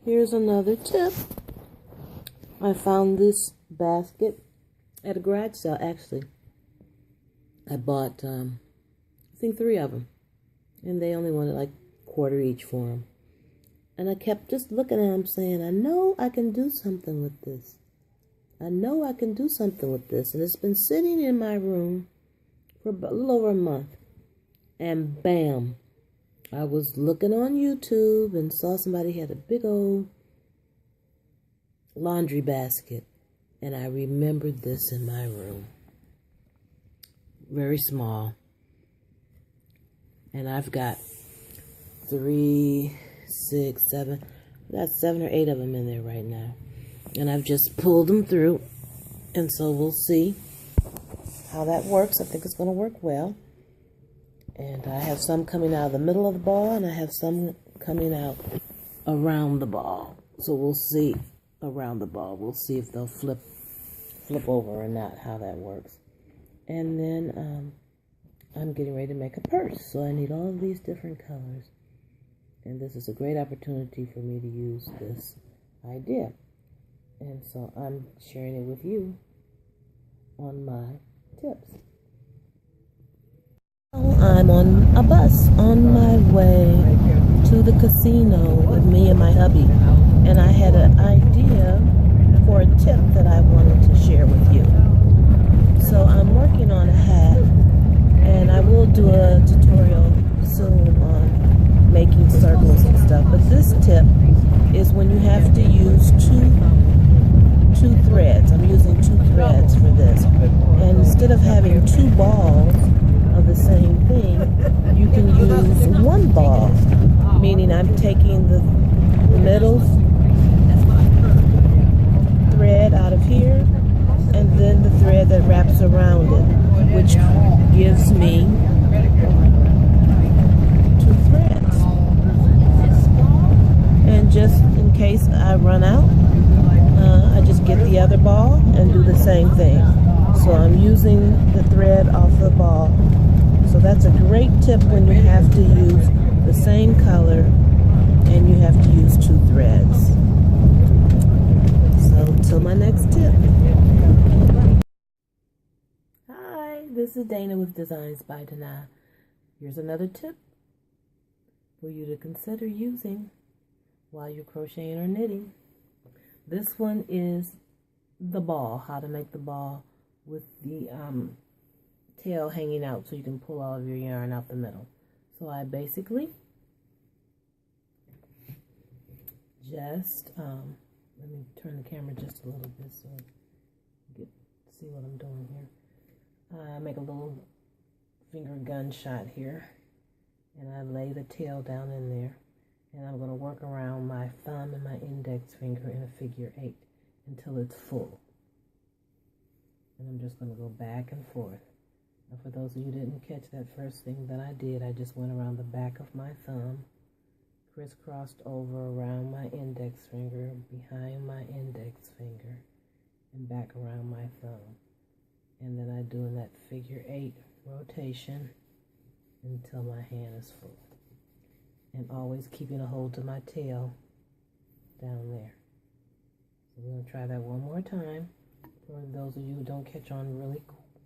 Here's another tip. I found this basket at a garage sale, actually. I bought, I think 3 of them. And they only wanted like $1 each for them. And I kept just looking at them saying, I know I can do something with this. I know I can do something with this. And it's been sitting in my room for a little over a month. And bam, I was looking on YouTube and saw somebody had a big old laundry basket. And I remembered this in my room. Very small. And I've got 3, 6, 7. I've got 7 or 8 of them in there right now. And I've just pulled them through. And so we'll see how that works. I think it's going to work well. And I have some coming out of the middle of the ball, and I have some coming out around the ball. So we'll see around the ball. We'll see if they'll flip over or not, how that works. And then I'm getting ready to make a purse. So I need all of these different colors. And this is a great opportunity for me to use this idea. And so I'm sharing it with you on my tips. I'm on a bus on my way to the casino with me and my hubby. And I had an idea for a tip that I wanted to share with you. So I'm working on a hat, and I will do a tutorial soon on making circles and stuff. But this tip is when you have to use two threads. I'm using 2 threads for this. And instead of having 2 balls of the same thing, you can use 1 ball, meaning I'm taking the middle thread out of here and then the thread that wraps around it, which gives me 2 threads. And just in case I run out, I just get the other ball and do the same thing. So I'm using the thread off the ball. So that's a great tip when you have to use the same color and you have to use 2 threads. So till my next tip. Hi, this is Dana with Designs by Dana. Here's another tip for you to consider using while you're crocheting or knitting. This one is the ball, how to make the ball with the tail hanging out so you can pull all of your yarn out the middle. So I basically just, let me turn the camera just a little bit so you can see what I'm doing here. I make a little finger gun shot here, and I lay the tail down in there. And I'm going to work around my thumb and my index finger in a figure 8 until it's full. And I'm just going to go back and forth. Now for those of you who didn't catch that first thing that I did, I just went around the back of my thumb, crisscrossed over around my index finger, behind my index finger, and back around my thumb. And then I do in that figure 8 rotation until my hand is full. And always keeping a hold to my tail down there. So we're going to try that one more time for those of you who don't catch on really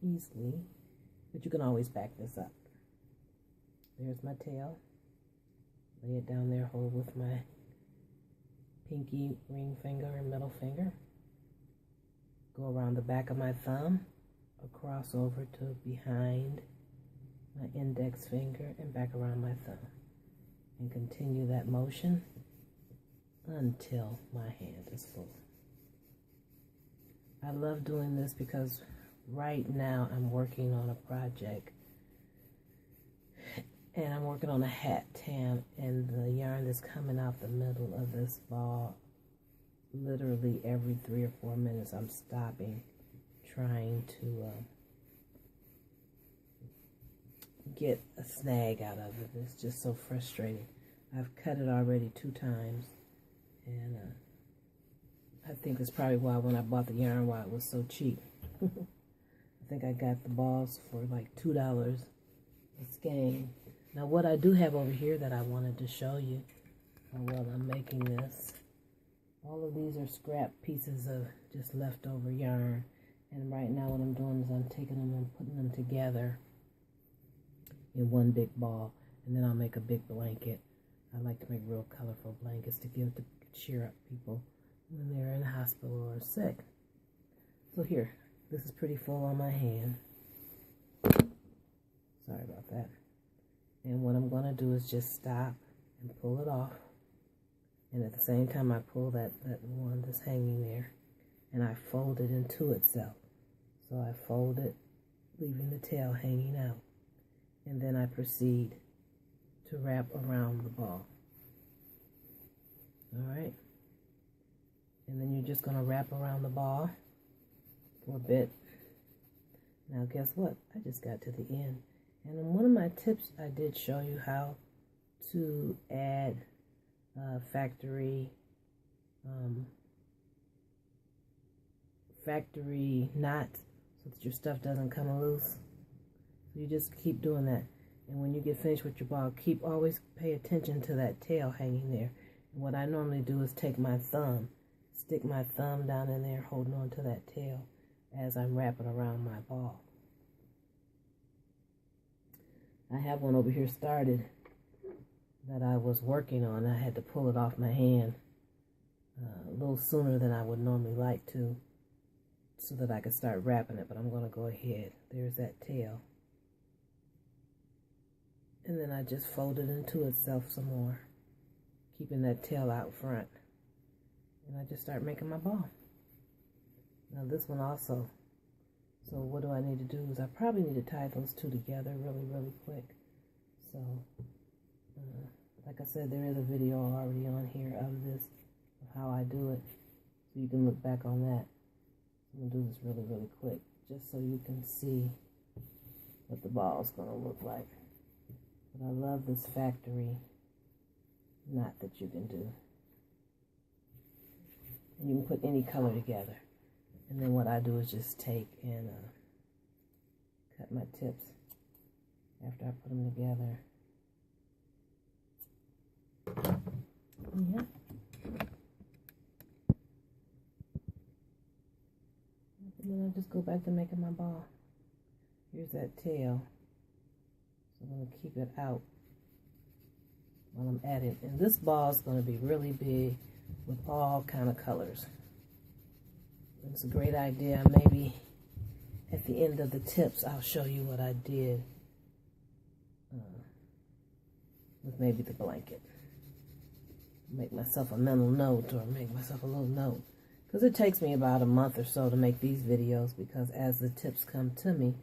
easily, but you can always back this up. There's my tail. Lay it down there, hold with my pinky ring finger and middle finger. Go around the back of my thumb, across over to behind my index finger and back around my thumb. And continue that motion until my hand is full. I love doing this because right now I'm working on a project, and I'm working on a hat tam, and the yarn that's coming out the middle of this ball, literally every 3 or 4 minutes I'm stopping, trying to get a snag out of it. It's just so frustrating. I've cut it already 2 times, and I think that's probably why when I bought the yarn, why it was so cheap. I think I got the balls for like $2 a skein. Now what I do have over here that I wanted to show you while I'm making this All of these are scrap pieces of just leftover yarn. And right now what I'm doing is I'm taking them and putting them together in one big ball. And then I'll make a big blanket. I like to make real colorful blankets to cheer up people when they're in the hospital or sick. So here, this is pretty full on my hand. Sorry about that. And what I'm going to do is just stop and pull it off. And at the same time I pull that one that's hanging there. And I fold it into itself. So I fold it, leaving the tail hanging out. And then I proceed to wrap around the ball. Alright. And then you're just going to wrap around the ball for a bit. Now guess what? I just got to the end. And in one of my tips I did show you how to add factory knots so that your stuff doesn't come loose. So you just keep doing that. And when you get finished with your ball, always pay attention to that tail hanging there. And what I normally do is take my thumb, stick my thumb down in there holding on to that tail as I'm wrapping around my ball. I have one over here started that I was working on. I had to pull it off my hand a little sooner than I would normally like to, so that I could start wrapping it, but I'm going to go ahead. There's that tail. And then I just fold it into itself some more, keeping that tail out front. And I just start making my ball. Now this one also. So what do I need to do is I probably need to tie those two together really quick. So, like I said, there is a video already on here of this, of how I do it. So you can look back on that. I'm going to do this really quick, just so you can see what the ball is going to look like. But I love this factory knot that you can do. And you can put any color together. And then what I do is just take and cut my tips after I put them together. Yeah. And then I just go back to making my ball. Here's that tail. So I'm going to keep it out while I'm at it. And this ball is going to be really big with all kind of colors. It's a great idea. Maybe at the end of the tips I'll show you what I did with maybe the blanket. Make myself a mental note, or make myself a little note, because it takes me about a month or so to make these videos, because as the tips come to me,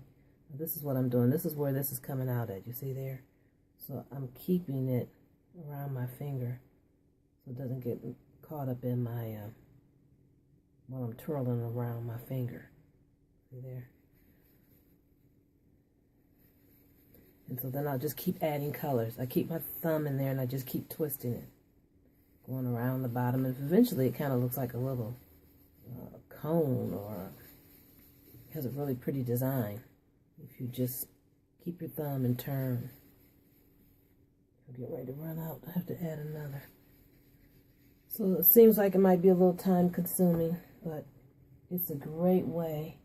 this is what I'm doing. This is where this is coming out at. You see there? So I'm keeping it around my finger so it doesn't get caught up in my while I'm twirling around my finger. See there? And so then I'll just keep adding colors. I keep my thumb in there and I just keep twisting it, going around the bottom, and eventually it kind of looks like a little cone, or has a really pretty design if you just keep your thumb and turn. I'll get ready to run out. I have to add another. So it seems like it might be a little time consuming, but it's a great way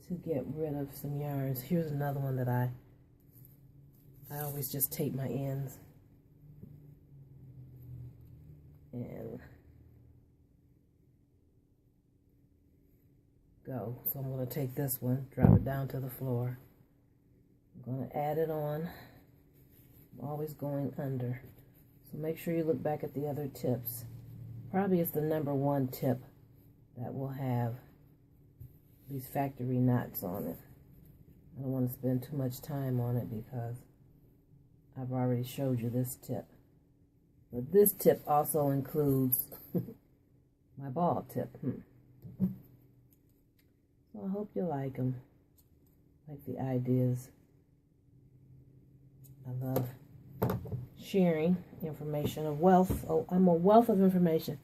to get rid of some yarns. Here's another one that I always just tape my ends and go. So I'm going to take this one, drop it down to the floor. I'm going to add it on. I'm always going under. So make sure you look back at the other tips. Probably it's the #1 tip that will have these factory knots on it. I don't want to spend too much time on it because I've already showed you this tip. But this tip also includes my ball tip. So I hope you like them. Like the ideas. I love sharing information of wealth. Oh, I'm a wealth of information.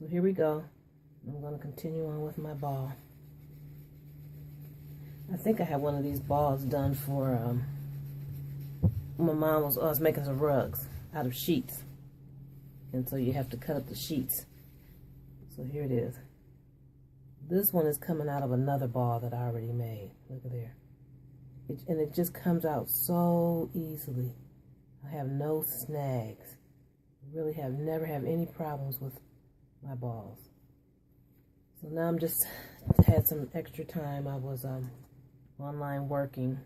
So here we go. I'm going to continue on with my ball. I think I have one of these balls done for my mom was making some rugs out of sheets. And so you have to cut up the sheets So here it is. This one is coming out of another ball that I already made. Look at there. And it just comes out so easily. I have no snags. Really never have any problems with my balls. So now I'm just had some extra time. I was online working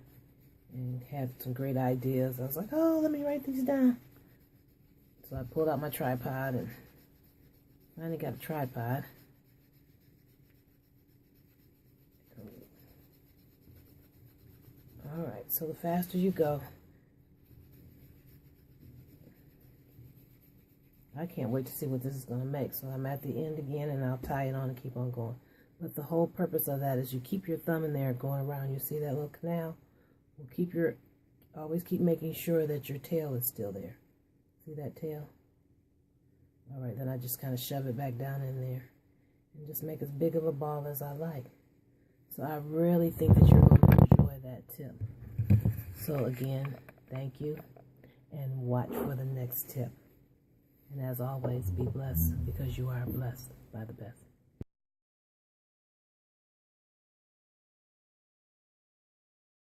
and had some great ideas. I was like, oh, let me write these down. So I pulled out my tripod and finally got a tripod. Alright, so the faster you go, I can't wait to see what this is going to make. So I'm at the end again, and I'll tie it on and keep on going. But the whole purpose of that is you keep your thumb in there going around. You see that little canal? Well, always keep making sure that your tail is still there. See that tail? Alright, then I just kind of shove it back down in there and just make as big of a ball as I like. So I really think that you're going to enjoy that tip. So again, thank you, and watch for the next tip. And as always, be blessed, because you are blessed by the best.